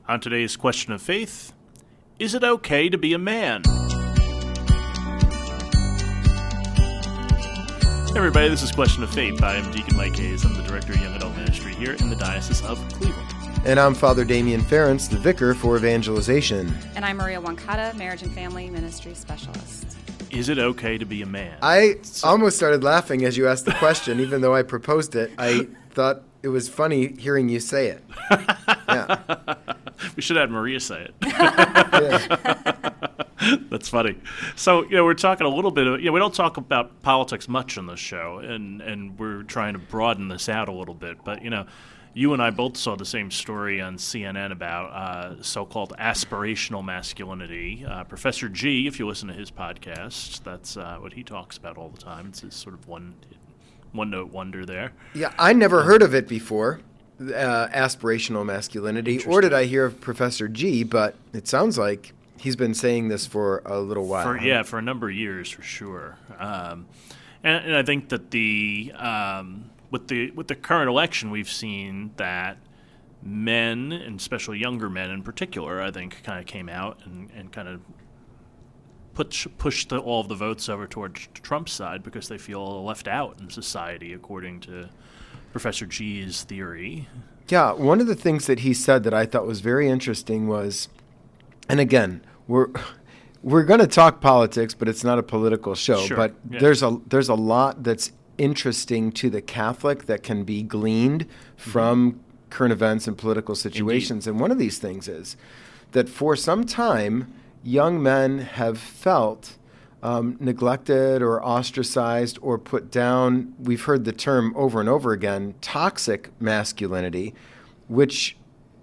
On today's Question of Faith, is it okay to be a man? Hey everybody, this is Question of Faith. I am Deacon Mike Hayes. I'm the Director of Young Adult Ministry here in the Diocese of Cleveland. And I'm Father Damian Ference, the Vicar for Evangelization. And I'm Maria Wankata, Marriage and Family Ministry Specialist. Is it okay to be a man? I almost started laughing as you asked the question, even though I proposed it. I thought it was funny hearing you say it. Yeah. We should have Maria say it. Yeah. That's funny. So, we're talking a little bit of, we don't talk about politics much on this show, and we're trying to broaden this out a little bit. But, you and I both saw the same story on CNN about so-called aspirational masculinity. Professor G, if you listen to his podcast, that's what he talks about all the time. It's his sort of one-note wonder there. Yeah, I never heard of it before, aspirational masculinity, or did I hear of Professor G, but it sounds like he's been saying this for a little while. For a number of years, for sure. And I think that with the current election, we've seen that men, and especially younger men in particular, I think kind of came out and kind of pushed all of the votes over towards Trump's side because they feel left out in society, according to Professor G's theory. Yeah, one of the things that he said that I thought was very interesting was, and again, we're going to talk politics, but it's not a political show. Sure. But yeah. There's a lot that's interesting to the Catholic that can be gleaned from current events and political situations. Indeed. And one of these things is that for some time, young men have felt neglected or ostracized or put down. We've heard the term over and over again, toxic masculinity, which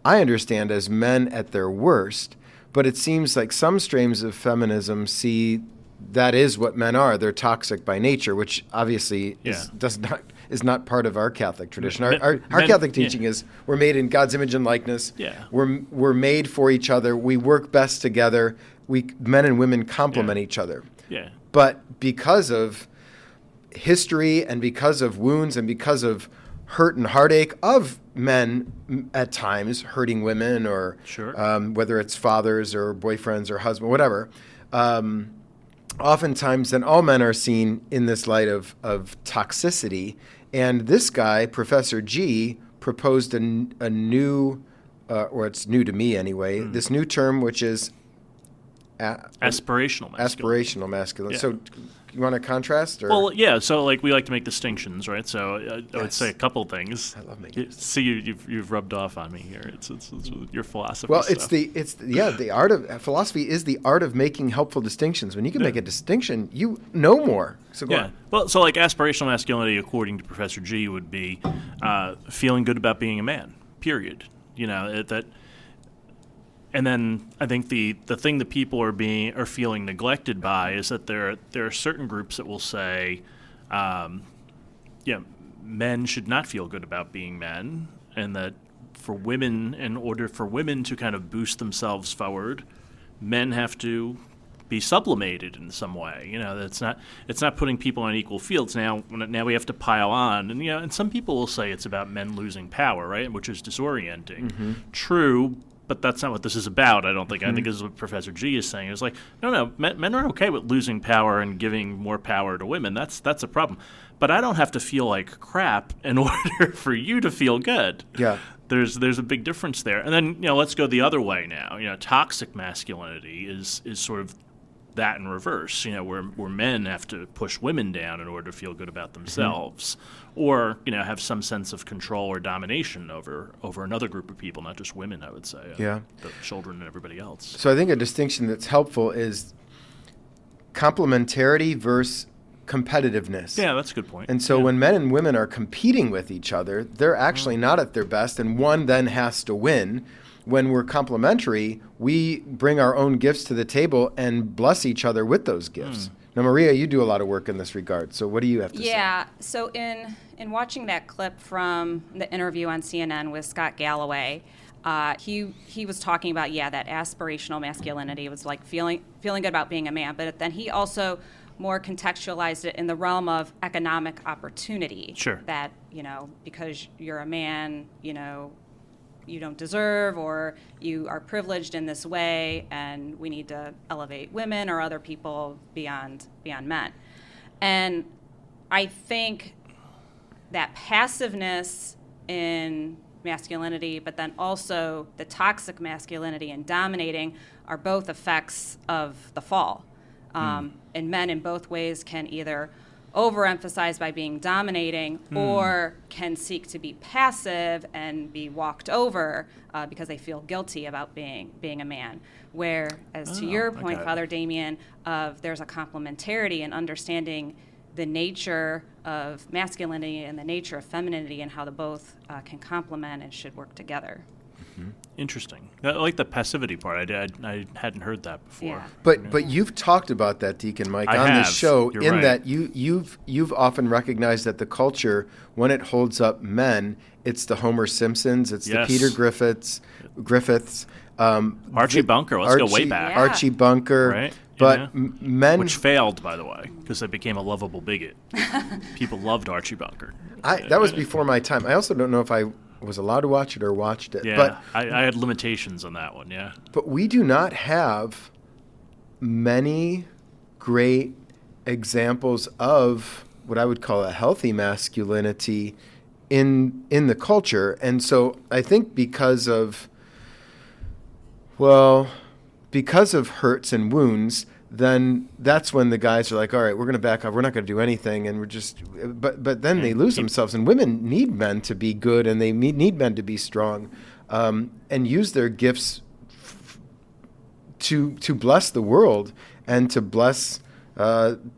I understand as men at their worst. But it seems like some strains of feminism see that is what men are. They're toxic by nature, which obviously is not part of our Catholic tradition. Our Catholic teaching is we're made in God's image and likeness. Yeah. We're made for each other. We work best together. Men and women complement each other. Yeah. But because of history and because of wounds and because of hurt and heartache of men at times hurting women or whether it's fathers or boyfriends or husbands, whatever, oftentimes then all men are seen in this light of toxicity. And this guy, Professor G, proposed a new, or it's new to me anyway, this new term, which is aspirational masculinity. Yeah. So you want to contrast? Or? Well, yeah. So we like to make distinctions, right? So I would say a couple things. I love making See, you've rubbed off on me here. It's your philosophy. Well, stuff. the art of philosophy is the art of making helpful distinctions. When you can make a distinction, you know more. So go on. Well, so aspirational masculinity, according to Professor G, would be feeling good about being a man. Period. And then I think the thing that people are feeling neglected by is that there are certain groups that will say, men should not feel good about being men, and that for women, in order for women to kind of boost themselves forward, men have to be sublimated in some way. It's not putting people on equal fields. Now we have to pile on, and some people will say it's about men losing power, right, which is disorienting. Mm-hmm. True. But that's not what this is about, I don't think. I think this is what Professor G is saying. It's no, men are okay with losing power and giving more power to women. That's a problem. But I don't have to feel like crap in order for you to feel good. Yeah. There's a big difference there. And then, let's go the other way now. Toxic masculinity is sort of that in reverse, where men have to push women down in order to feel good about themselves, or have some sense of control or domination over another group of people, not just women. I would say, the children and everybody else. So I think a distinction that's helpful is complementarity versus competitiveness. Yeah, that's a good point. And so when men and women are competing with each other, they're actually not at their best, and one then has to win. When we're complementary, we bring our own gifts to the table and bless each other with those gifts. Now, Maria, you do a lot of work in this regard. So what do you have to say? Yeah. So in watching that clip from the interview on CNN with Scott Galloway, he was talking about, that aspirational masculinity was like feeling good about being a man. But then he also more contextualized it in the realm of economic opportunity. Sure. That, because you're a man, don't deserve, or you are privileged in this way, and we need to elevate women or other people beyond men. And I think that passiveness in masculinity, but then also the toxic masculinity and dominating are both effects of the fall. And men in both ways can either overemphasize by being dominating or can seek to be passive and be walked over because they feel guilty about being a man. Whereas to your point, okay. Father Damien, there's a complementarity in understanding the nature of masculinity and the nature of femininity and how the both can complement and should work together. Interesting. I like the passivity part. I hadn't heard that before. Yeah. But you've talked about that, Deacon Mike, I on have. this show. You're in right. that you've often recognized that the culture, when it holds up men, it's the Homer Simpsons, it's Yes. the Peter Griffiths, Archie Bunker. Let's go way back. Yeah. Archie Bunker. Right. But Yeah. men, Which failed, by the way, because they became a lovable bigot. People loved Archie Bunker. that was before my time. I also don't know if I was allowed to watch it or watched it. Yeah, But I had limitations on that one, yeah. But we do not have many great examples of what I would call a healthy masculinity in the culture. And so I think because of hurts and wounds, then that's when the guys are like, all right, we're going to back up. We're not going to do anything. And we're just, but then they lose themselves. And women need men to be good, and they need men to be strong, and use their gifts to bless the world and to bless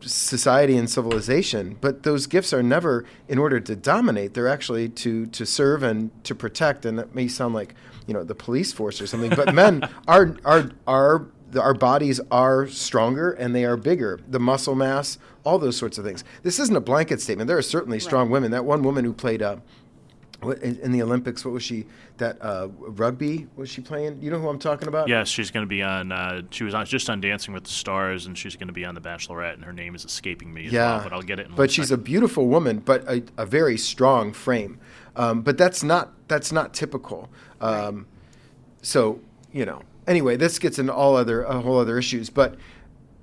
society and civilization. But those gifts are never in order to dominate. They're actually to serve and to protect. And that may sound like, the police force or something, but men our bodies are stronger and they are bigger. The muscle mass, all those sorts of things. This isn't a blanket statement. There are certainly strong women. That one woman who played in the Olympics, what was she? That rugby was she playing? You know who I'm talking about? Yes, she's going to be on. She was just on Dancing with the Stars, and she's going to be on The Bachelorette, and her name is escaping me as well, but I'll get it in But she's a beautiful woman, but a very strong frame. But that's not typical. So Anyway, this gets into a whole other issues. But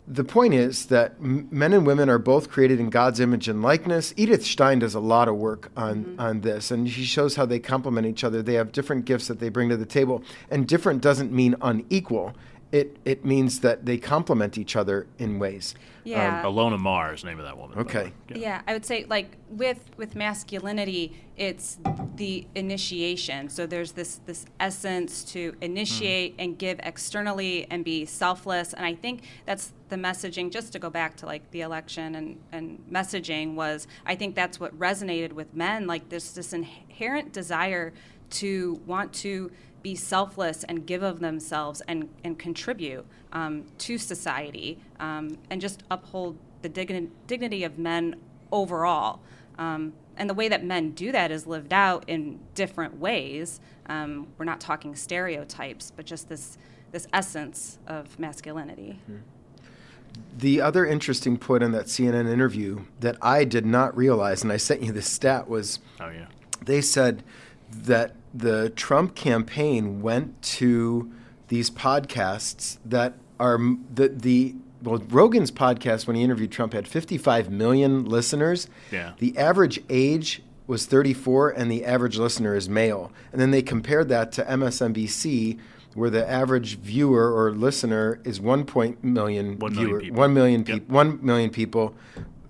the point is that men and women are both created in God's image and likeness. Edith Stein does a lot of work on this, and she shows how they complement each other. They have different gifts that they bring to the table, and different doesn't mean unequal. It means that they complement each other in ways. Yeah. Alona Mar is the name of that woman. by the Okay. way. Yeah, I would say with masculinity, it's the initiation. So there's this essence to initiate and give externally and be selfless. And I think that's the messaging, just to go back to the election and messaging was, I think that's what resonated with men. There's this inherent desire to want to be selfless and give of themselves and contribute to society and just uphold the dignity of men overall. And the way that men do that is lived out in different ways. We're not talking stereotypes, but just this essence of masculinity. The other interesting point in that CNN interview that I did not realize, and I sent you this stat, was they said that the Trump campaign went to these podcasts that are Rogan's podcast, when he interviewed Trump, had 55 million listeners. Yeah. The average age was 34, and the average listener is male. And then they compared that to MSNBC, where the average viewer or listener is 1 million people. 1 million Yep. people, 1 million people,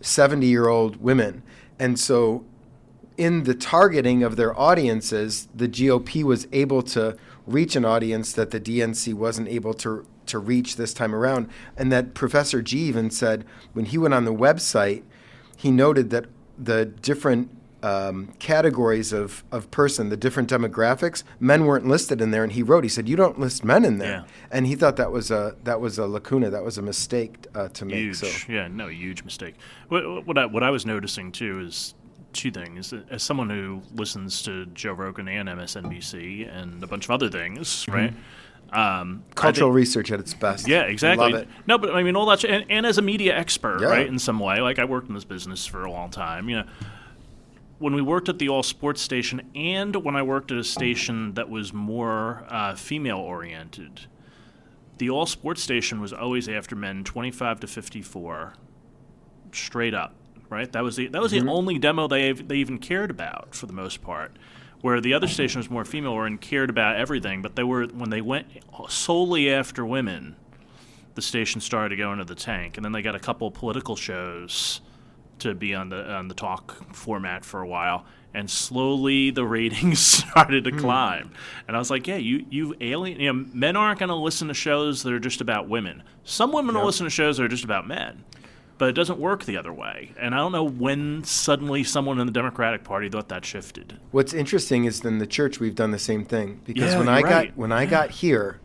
70-year-old women. And so in the targeting of their audiences, the GOP was able to reach an audience that the DNC wasn't able to reach this time around. And that Professor G even said when he went on the website, he noted that the different categories of person, the different demographics, men weren't listed in there. And he said, you don't list men in there. Yeah. And he thought that was a lacuna, that was a mistake to make. Huge. So. Yeah, no, huge mistake. What I was noticing, too, is two things. As someone who listens to Joe Rogan and MSNBC and a bunch of other things, right? Cultural research at its best. Yeah, exactly. Love it. No, but I mean, all that, and as a media expert, Yeah. right, in some way, I worked in this business for a long time, when we worked at the all sports station and when I worked at a station that was more female oriented, the all sports station was always after men 25 to 54, straight up, right? That was the only demo they even cared about for the most part. Where the other station was more female oriented, cared about everything, but when they went solely after women, the station started to go into the tank, and then they got a couple of political shows to be on the talk format for a while, and slowly the ratings started to climb. And I was like, yeah, you alien. You know, men aren't going to listen to shows that are just about women. Some women will listen to shows that are just about men, but it doesn't work the other way. And I don't know when suddenly someone in the Democratic Party thought that shifted. What's interesting is in the church we've done the same thing, because Yeah, when I got here,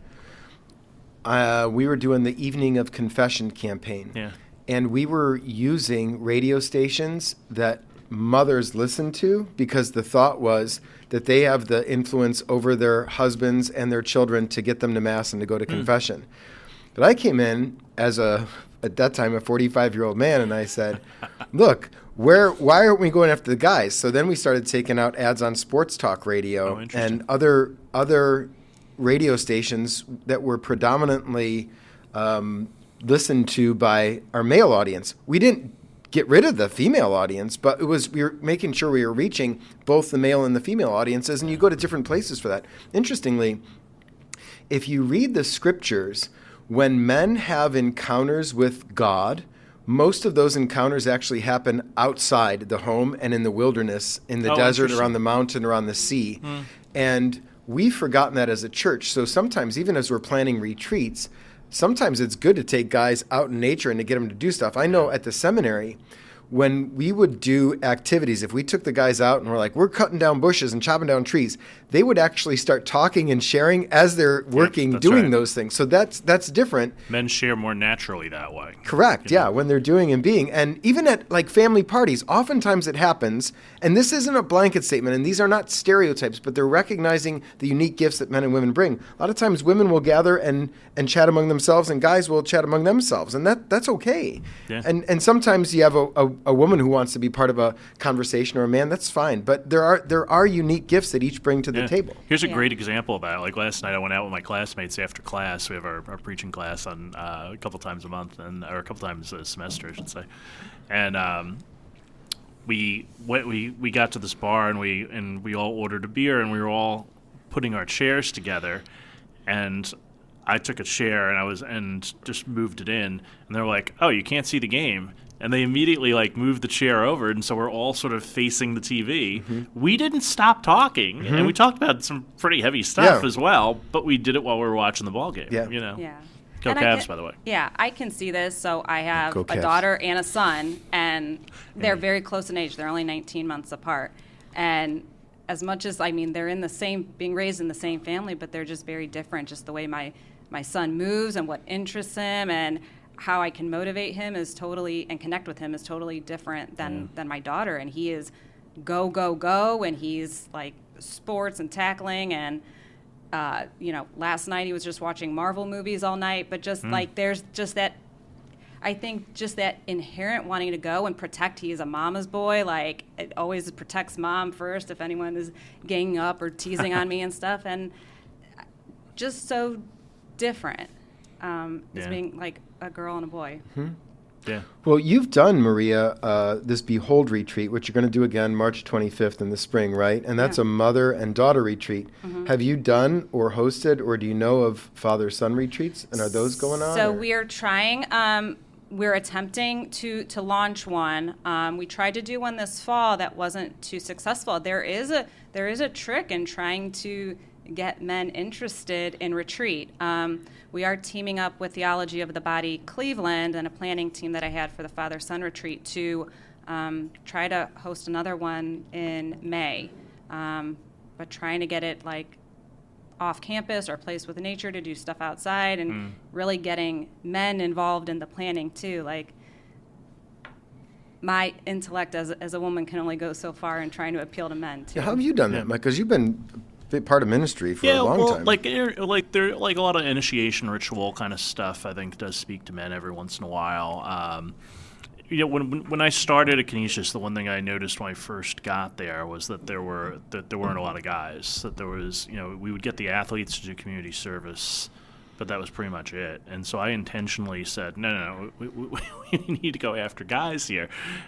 we were doing the Evening of Confession campaign. Yeah. And we were using radio stations that mothers listen to, because the thought was that they have the influence over their husbands and their children to get them to Mass and to go to confession. But I came in as at that time, a 45-year-old man, and I said, look, why aren't we going after the guys? So then we started taking out ads on sports talk radio and other radio stations that were predominantly listened to by our male audience. We didn't get rid of the female audience, but we were making sure we were reaching both the male and the female audiences, and you go to different places for that. Interestingly, if you read the scriptures, when men have encounters with God, most of those encounters actually happen outside the home and in the wilderness, in the desert or on the mountain or on the sea. And we've forgotten that as a church. So sometimes, even as we're planning retreats, sometimes it's good to take guys out in nature and to get them to do stuff. I know at the seminary, when we would do activities, if we took the guys out and we're like, we're cutting down bushes and chopping down trees, they would actually start talking and sharing as they're working, doing those things. So that's different. Men share more naturally that way. Correct, yeah, when they're doing and being. And even at like family parties, oftentimes it happens, and this isn't a blanket statement, and these are not stereotypes, but they're recognizing the unique gifts that men and women bring. A lot of times women will gather and chat among themselves, and guys will chat among themselves, and that's okay. Yeah. And sometimes you have a woman who wants to be part of a conversation, or a man, that's fine. But there are unique gifts that each bring to the table. Here's a great example of that. Like last night, I went out with my classmates after class. We have our preaching class on a couple times a month, or a couple times a semester, I should say. And we got to this bar, and we all ordered a beer, and we were all putting our chairs together, and I took a chair and just moved it in, and they're like, "Oh, you can't see the game." And they immediately moved the chair over, and so we're all sort of facing the TV. We didn't stop talking, and we talked about some pretty heavy stuff as well, but we did it while we were watching the ball game. Yeah. You know. Yeah. Go And Cavs, by the way. Yeah, I can see this. So I have Go a Cavs. daughter and a son, and they're very close in age. They're only 19 months apart. And as much as, they're being raised in the same family, but they're just very different. Just the way my son moves and what interests him and how I can motivate him and connect with him is totally different than my daughter. And he is go, go, go, and he's like sports and tackling. And, last night he was just watching Marvel movies all night. But just there's just that, I think just that inherent wanting to go and protect. He is a mama's boy. Like, it always protects mom first if anyone is ganging up or teasing on me and stuff. And just so different as being like a girl and a boy. Yeah. Well, you've done, Maria, this Behold retreat, which you're going to do again March 25th in the spring, right? And that's a mother and daughter retreat. Have you done or hosted, or do you know of father-son retreats? And are those going on? So or? we are trying, we're attempting to launch one. We tried to do one this fall that wasn't too successful. There is a trick in trying to get men interested in retreat. We are teaming up with Theology of the Body Cleveland and a planning team that I had for the Father-Son retreat to try to host another one in May. But trying to get it off campus or place with nature to do stuff outside and really getting men involved in the planning too. My intellect as a woman can only go so far in trying to appeal to men too. How have you done that, Mike? Because you've been part of ministry for a long time. There a lot of initiation ritual kind of stuff. I think does speak to men every once in a while. when I started at Canisius, the one thing I noticed when I first got there was that there weren't a lot of guys. That there was, we would get the athletes to do community service, but that was pretty much it. And so I intentionally said, no, we need to go after guys here.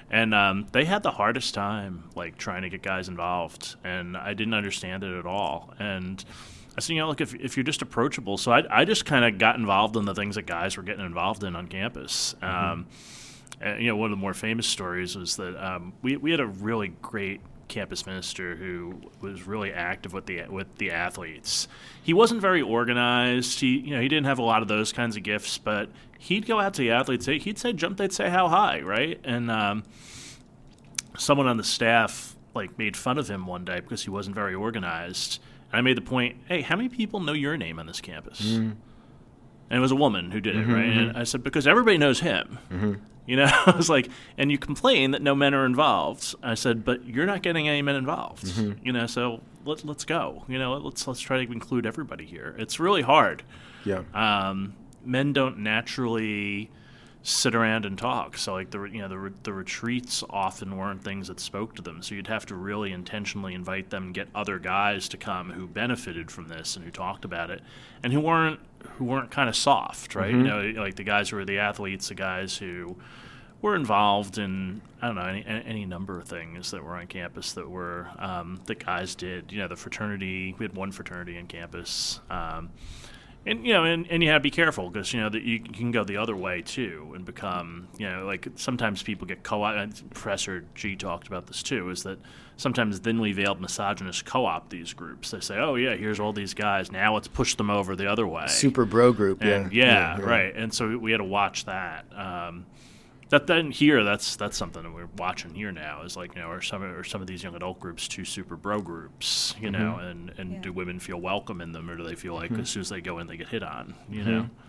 And they had the hardest time, like, trying to get guys involved, and I didn't understand it at all. And I said, look, if you're just approachable. So I just kind of got involved in the things that guys were getting involved in on campus. One of the more famous stories was that we had a really great campus minister who was really active with the athletes. He wasn't very organized. He didn't have a lot of those kinds of gifts, but he'd go out to the athletes. He'd say jump, they'd say how high, right? And someone on the staff made fun of him one day because he wasn't very organized. And I made the point, hey, how many people know your name on this campus? Mm-hmm. And it was a woman who did it, right? And I said, because everybody knows him. Mm-hmm. I was like, and you complain that no men are involved. I said, but you're not getting any men involved. Mm-hmm. So let's go. Let's try to include everybody here. It's really hard. Yeah. Men don't naturally sit around and talk. So the retreats often weren't things that spoke to them. So you'd have to really intentionally invite them and get other guys to come who benefited from this and who talked about it and who weren't kind of soft, right? Mm-hmm. Like the guys who were the athletes, the guys who were involved in, I don't know, any number of things that were on campus that were that guys did. The fraternity, we had one fraternity on campus. And you have to be careful because that you can go the other way too and become sometimes people get co-op. Professor G talked about this too. Is that sometimes thinly veiled misogynists co-opt these groups? They say, oh yeah, here's all these guys. Now let's push them over the other way. Super bro group. And yeah, right. And so we had to watch that. That's something that we're watching here now is are some of these young adult groups too super bro groups, and do women feel welcome in them or do they feel like as soon as they go in they get hit on,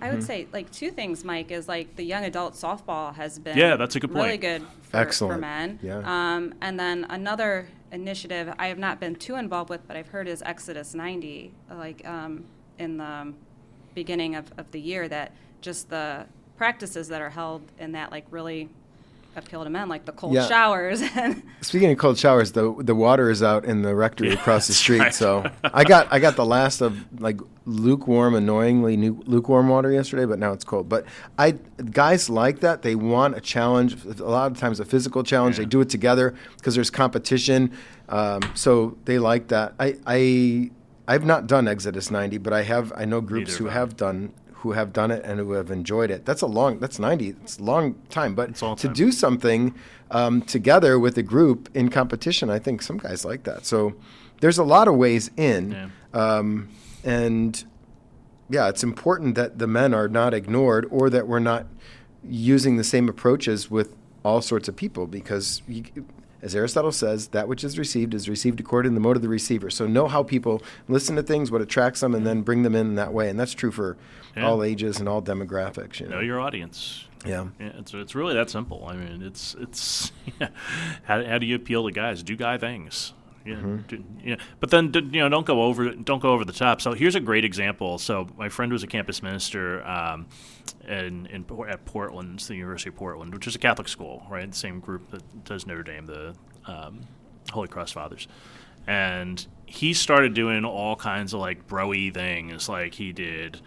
I would say two things, Mike, is the young adult softball has been that's a good point. Really good for men. Yeah. And then another initiative I have not been too involved with but I've heard is Exodus 90, in the beginning of the year, that just the practices that are held in that really appeal to men, like the cold showers. Speaking of cold showers, the water is out in the rectory across the street. Right. So I got the last of lukewarm, annoyingly lukewarm water yesterday, but now it's cold. But guys like that. They want a challenge. A lot of times a physical challenge. Yeah. They do it together because there's competition. So they like that. I've not done Exodus 90, but I know groups who have done it and who have enjoyed it. That's 90. It's a long time. But to do something together with a group in competition, I think some guys like that. So there's a lot of ways in. Yeah. And it's important that the men are not ignored or that we're not using the same approaches with all sorts of people because as Aristotle says, that which is received according to the mode of the receiver. So know how people listen to things, what attracts them, and then bring them in that way. And that's true for all ages and all demographics. Know your audience. Yeah. It's really that simple. I mean, it's how do you appeal to guys? Do guy things. But then don't go over the top. So here's a great example. So my friend was a campus minister at Portland, the University of Portland, which is a Catholic school, right? The same group that does Notre Dame, the Holy Cross Fathers. And he started doing all kinds of bro-y things. Like he did,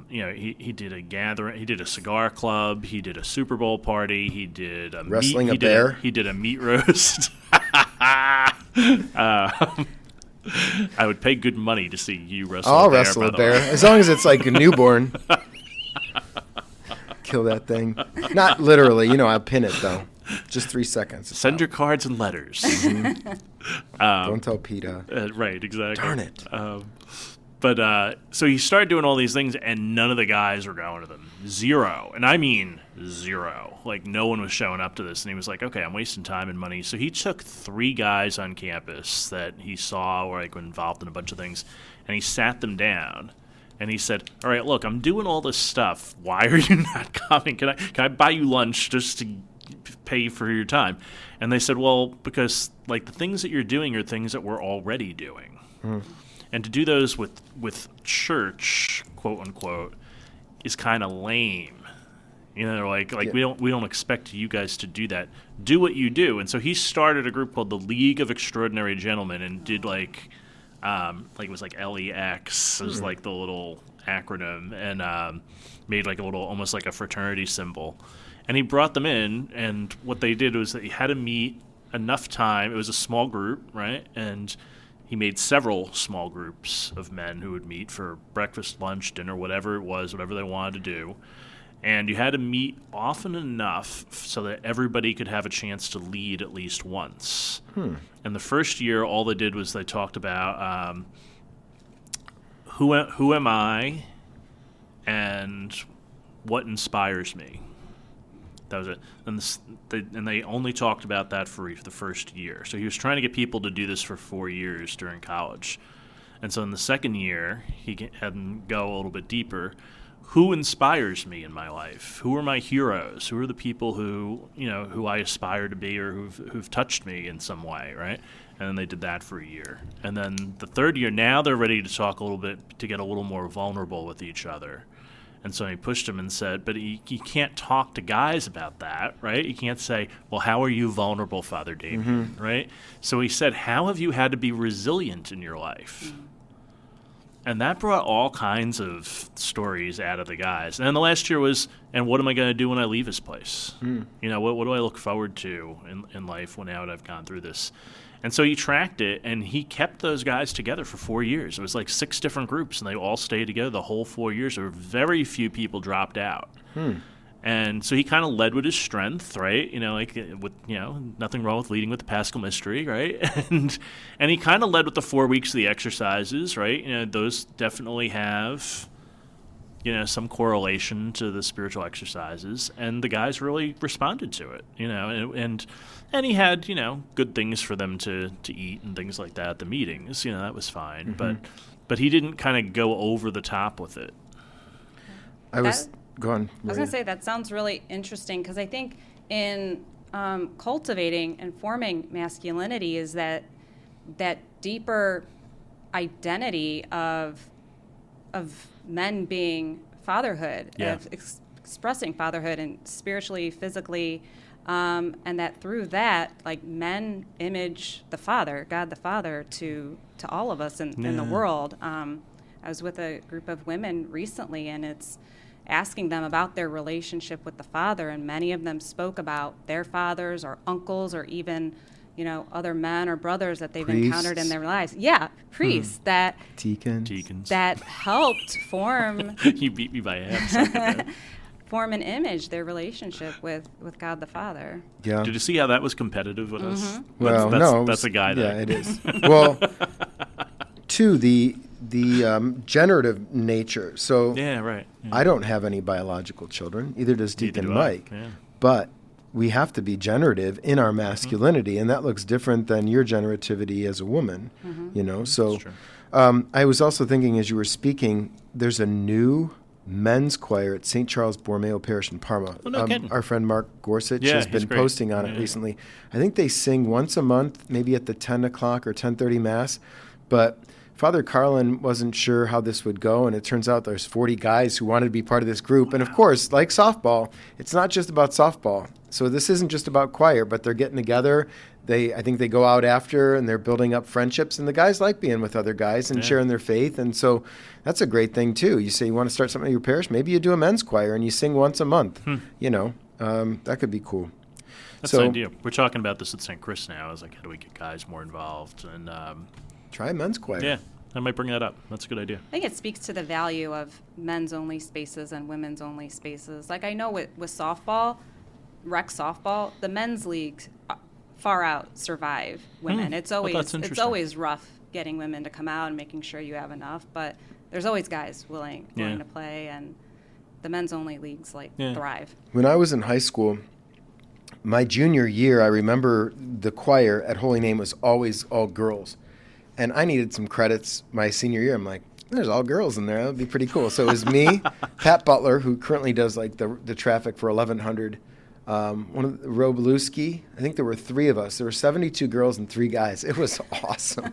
he did a gathering, he did a cigar club, he did a Super Bowl party, he did a wrestling a bear. He did a meat roast. I would pay good money to see you wrestle. I'll a bear, wrestle a bear as long as it's a newborn. Kill that thing. Not literally, I'll pin it though. Just 3 seconds. Send your cards and letters. Don't tell PETA. Right, exactly. Darn it. But so he started doing all these things, and none of the guys were going to them. Zero. And I mean zero. No one was showing up to this. And he was like, okay, I'm wasting time and money. So he took 3 guys on campus that he saw were involved in a bunch of things, and he sat them down. And he said, all right, look, I'm doing all this stuff. Why are you not coming? Can I buy you lunch just to pay for your time? And they said, well, because the things that you're doing are things that we're already doing. And to do those with church, quote unquote, is kind of lame. You know, like Yeah. we don't expect you guys to do that. Do what you do. And so he started a group called the League of Extraordinary Gentlemen and did it was like LEX is like the little acronym, and made like a little, almost like a fraternity symbol. And he brought them in, and what they did was that he had to meet enough time. It was a small group, right? And he made several small groups of men who would meet for breakfast, lunch, dinner, whatever it was, whatever they wanted to do. And you had to meet often enough so that everybody could have a chance to lead at least once. And the first year, all they did was they talked about who am I and what inspires me. That was it. And they only talked about that for the first year. So he was trying to get people to do this for 4 years during college. And so in the second year, he had them go a little bit deeper. Who inspires me in my life? Who are my heroes? Who are the people who I aspire to be or who've touched me in some way, right? And then they did that for a year. And then the third year, now they're ready to talk a little bit, to get a little more vulnerable with each other. And so he pushed him and said, but you can't talk to guys about that, right? You can't say, well, how are you vulnerable, Father Damien, right? So he said, how have you had to be resilient in your life? And that brought all kinds of stories out of the guys. And then the last year was, and what am I going to do when I leave this place? You know, what do I look forward to in life now that I've gone through this? And so he tracked it, and he kept those guys together for 4 years. It was like 6 different groups, and they all stayed together the whole 4 years. There were very few people dropped out. And so he kind of led with his strength, right? You know, like with, nothing wrong with leading with the Paschal Mystery, right? and he kind of led with the 4 weeks of the exercises, right? You know, those definitely have, some correlation to the spiritual exercises, and the guys really responded to it, and he had, good things for them to eat and things like that at the meetings. That was fine, but he didn't kind of go over the top with it. Go on, I was going to say, that sounds really interesting, because I think in cultivating and forming masculinity is that deeper identity of men being fatherhood, of expressing fatherhood and spiritually, physically, and that through that, like, men image the Father, God the Father, to all of us in the world. I was with a group of women recently, and it's asking them about their relationship with the Father, and many of them spoke about their fathers or uncles or even, other men or brothers that they've encountered in their lives. Yeah, priests that Deacons that helped form You beat me by half. form an image, their relationship with God the Father. Yeah. Did you see how that was competitive with us? Well, that's a guy that. Yeah, it is. Well, two, the generative nature. So Yeah, right. Yeah. I don't have any biological children, either does Neither Deacon do I. Mike. Yeah. But we have to be generative in our masculinity, and that looks different than your generativity as a woman. So That's true. I was also thinking, as you were speaking, there's a new men's choir at St. Charles Borromeo Parish in Parma. Oh, no kidding. Our friend Mark Gorsuch Yeah, has he's been great. posting on it Yeah. recently. I think they sing once a month, maybe at the 10 o'clock or 10:30 Mass. But Father Carlin wasn't sure how this would go, and it turns out there's 40 guys who wanted to be part of this group. And of course, like softball, it's not just about softball. So this isn't just about choir, but they're getting together. I think they go out after, and they're building up friendships. And the guys like being with other guys and sharing their faith. And so that's a great thing, too. You say you want to start something in your parish, maybe you do a men's choir and you sing once a month. That could be cool. That's the idea. We're talking about this at St. Chris now. It's like, how do we get guys more involved? And Try a men's choir. yeah, I might bring that up. That's a good idea. I think it speaks to the value of men's only spaces and women's only spaces. Like, I know with softball, rec softball, the men's leagues far out survive women. It's that's always interesting. rough getting women to come out and making sure you have enough, but there's always guys willing to play, and the men's only leagues thrive. When I was in high school, my junior year, I remember the choir at Holy Name was always all girls. And I needed some credits my senior year. I'm like, there's all girls in there. That would be pretty cool. So it was me, Pat Butler, who currently does like the traffic for 1100, one of Robeluski. I think there were 3 of us. There were 72 girls and 3 guys. It was awesome.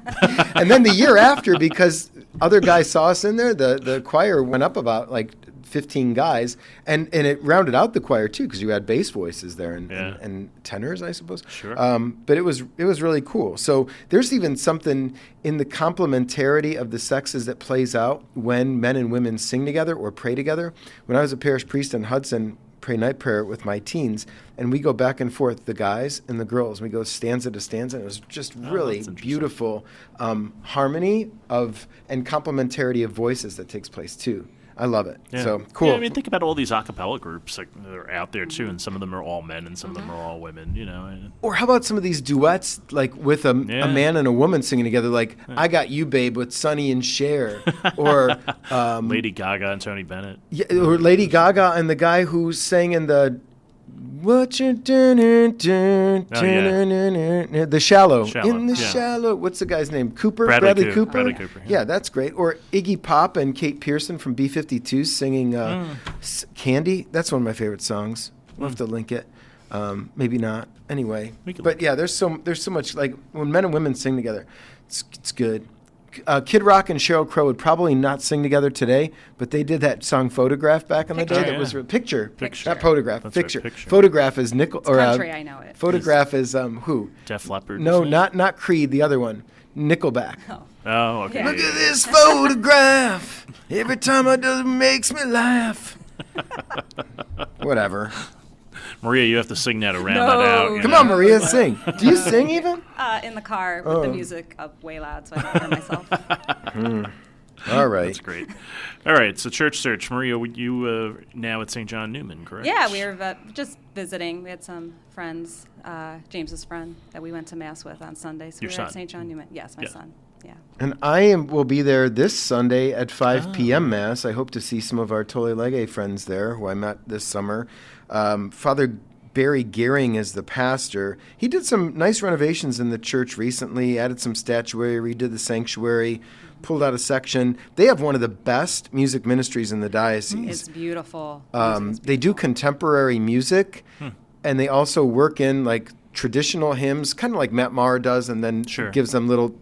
And then the year after, because other guys saw us in there. The choir went up about like 15 guys, and it rounded out the choir too, because you had bass voices there and tenors, I suppose. Sure. But it was really cool. So there's even something in the complementarity of the sexes that plays out when men and women sing together or pray together. When I was a parish priest in Hudson, pray night prayer with my teens, and we go back and forth, the guys and the girls. We go stanza to stanza, and it was just really beautiful harmony and complementarity of voices that takes place too. I love it. Yeah. So cool. Yeah, I mean, think about all these a cappella groups that are out there too, and some of them are all men and some of them are all women. Or how about some of these duets, like with a man and a woman singing together, like "I Got You, Babe" with Sonny and Cher, or Lady Gaga and Tony Bennett. Yeah, or Lady Gaga and the guy who sang in the "What You Doing?" The Shallow. In the Shallow. What's the guy's name? Bradley Cooper. Bradley Cooper. Yeah, that's great. Or Iggy Pop and Kate Pearson from B-52 singing "Candy." That's one of my favorite songs. We'll have to link it. Maybe not. Anyway, but yeah, there's so much, like when men and women sing together, it's good. Kid Rock and Sheryl Crow would probably not sing together today, but they did that song "Photograph" back in the day. That was Picture, not Photograph. That's Picture. Right, Picture. Photograph is Nickel. Or country, I know it. Photograph is who? Def Leppard. No, not Creed. The other one, Nickelback. Oh, okay. Yeah. Look at this photograph. Every time I do it makes me laugh. Whatever. Maria, you have to sing that to round that out. Come on, Maria, sing. Do you sing even? In the car with the music up way loud so I don't hear myself. All right. That's great. All right, so Church Search. Maria, you now at St. John Newman, correct? Yeah, we were just visiting. We had some friends, James's friend, that we went to Mass with on Sunday. So Your we were son? at St. John Newman. Yes, my son. Yeah. And I will be there this Sunday at 5 p.m. Mass. I hope to see some of our Tolle Lege friends there who I met this summer. Father Barry Gehring is the pastor. He did some nice renovations in the church recently, added some statuary, redid the sanctuary, pulled out a section. They have one of the best music ministries in the diocese. It's beautiful. They do contemporary music, and they also work in like traditional hymns, kind of like Matt Maher does, and then gives them little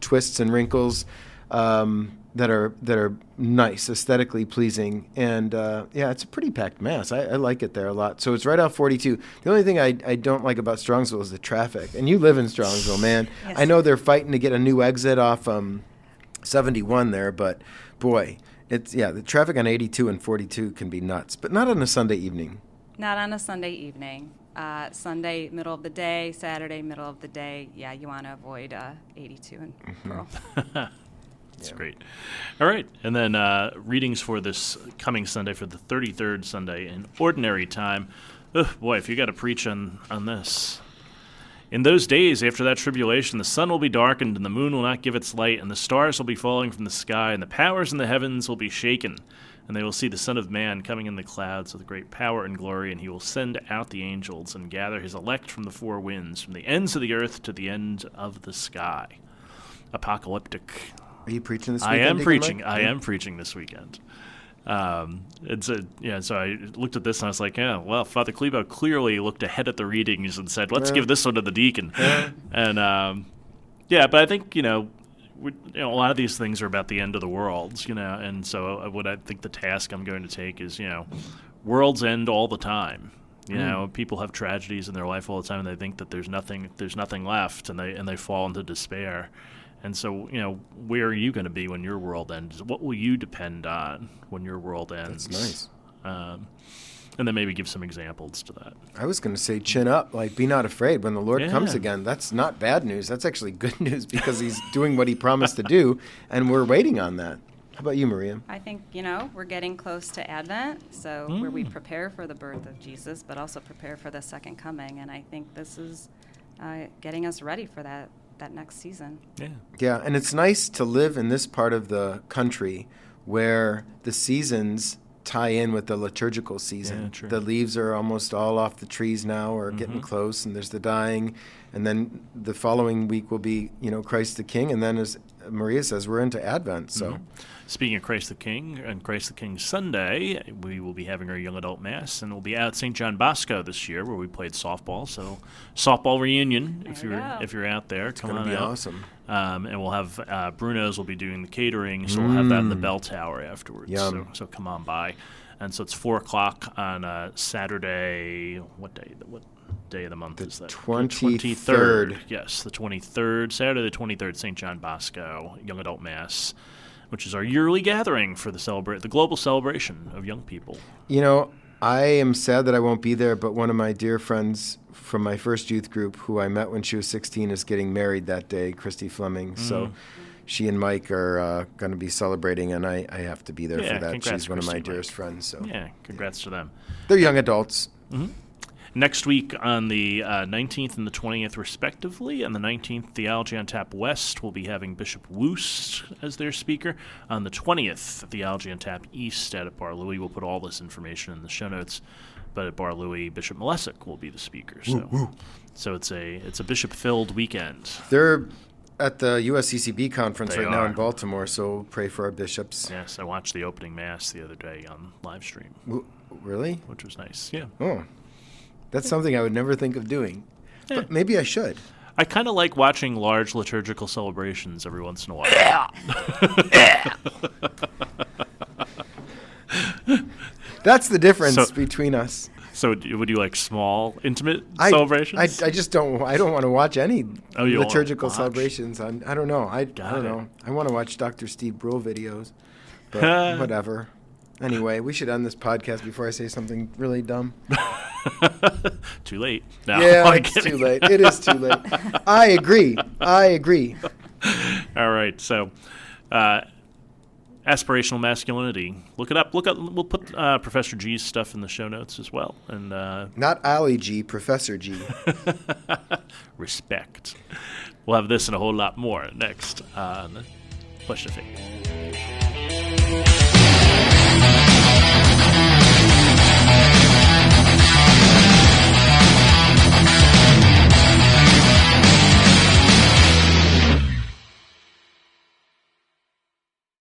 twists and wrinkles that are nice, aesthetically pleasing. And it's a pretty packed Mass. I like it there a lot. So it's right off 42. The only thing I don't like about Strongsville is the traffic. And you live in Strongsville, man. Yes. I know they're fighting to get a new exit off 71 there, but boy, the traffic on 82 and 42 can be nuts, but not on a Sunday evening. Not on a Sunday evening. Sunday, middle of the day. Saturday, middle of the day. Yeah, you want to avoid 82 and Pearl. That's great. All right. And then readings for this coming Sunday, for the 33rd Sunday in Ordinary Time. Boy, if you got to preach on this. In those days after that tribulation, the sun will be darkened, and the moon will not give its light, and the stars will be falling from the sky, and the powers in the heavens will be shaken. And they will see the Son of Man coming in the clouds with great power and glory, and he will send out the angels and gather his elect from the four winds, from the ends of the earth to the end of the sky. Apocalyptic. Are you preaching this weekend? I am preaching this weekend. So I looked at this and I was like, Father Klebo clearly looked ahead at the readings and said, let's give this one to the deacon. And but I think, a lot of these things are about the end of the world, and so what I think the task I'm going to take is, worlds end all the time. People have tragedies in their life all the time, and they think that there's nothing left, and they fall into despair. And so, where are you going to be when your world ends? What will you depend on when your world ends? That's nice. And then maybe give some examples to that. I was going to say chin up, like be not afraid when the Lord comes again. That's not bad news. That's actually good news because he's doing what he promised to do, and we're waiting on that. How about you, Maria? I think, we're getting close to Advent, so where we prepare for the birth of Jesus, but also prepare for the second coming. And I think this is getting us ready for that next season. Yeah, and it's nice to live in this part of the country where the seasons tie in with the liturgical season. Yeah, true. The leaves are almost all off the trees now, or getting close, and there's the dying, and then the following week will be, Christ the King, and then as Maria says, we're into Advent. So, Speaking of Christ the King and Christ the King Sunday, we will be having our young adult mass, and we'll be out at St. John Bosco this year, where we played softball. So, softball reunion if you're out there, come on out. It's going to be awesome. And we'll have Bruno's will be doing the catering, so we'll have that in the bell tower afterwards. Yum. So come on by. And so it's 4:00 on Saturday. What day of the month is that? 23rd. Yes, the 23rd, Saturday the 23rd, St. John Bosco Young Adult Mass, which is our yearly gathering for the global celebration of young people. You know, I am sad that I won't be there, but one of my dear friends from my first youth group, who I met when she was 16, is getting married that day, Christy Fleming. So she and Mike are going to be celebrating, and I have to be there for that. She's one of my dearest friends. So yeah, congrats to them. They're young adults. Next week on the 19th and the 20th, respectively. On the 19th, Theology on Tap West will be having Bishop Woos as their speaker. On the 20th, Theology on Tap East at Bar Louie. We'll put all this information in the show notes. But at Bar Louie, Bishop Malesic will be the speaker. So it's a bishop-filled weekend. They're at the USCCB conference They right now are. in Baltimore, so pray for our bishops. Yes, I watched the opening mass the other day on live stream, Really? which was nice. Yeah. Oh, that's something I would never think of doing. Yeah. But maybe I should. I kind of like watching large liturgical celebrations every once in a while. That's the difference So- between us. So would you like small, intimate celebrations? I just don't. I don't want to watch any Oh, you don't wanna liturgical watch? celebrations. I don't know. I don't it. know. I want to watch Dr. Steve Brule videos, but whatever. Anyway, we should end this podcast before I say something really dumb. Too late. No, Yeah, I'm it's kidding. too late. It is too late. I agree. All right, so aspirational masculinity. Look it up. We'll put Professor G's stuff in the show notes as well. And Not Ali G, Professor G. respect. We'll have this and a whole lot more next on Push the Faith.